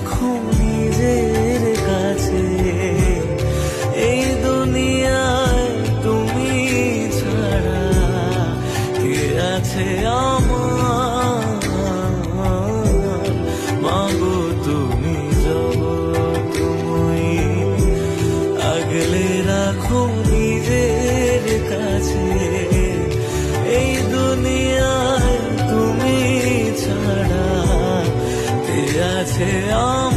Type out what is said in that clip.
রাখো নিজের কাছে। এই দুনিয়ায় তুমি ছাড়া কে আছে আমার? মাগো তুমি জগৎময়ী, আগলে রাখো নিজের কাছে। এই দুনিয়ায় তুমি ছাড়া কে আছে আমার?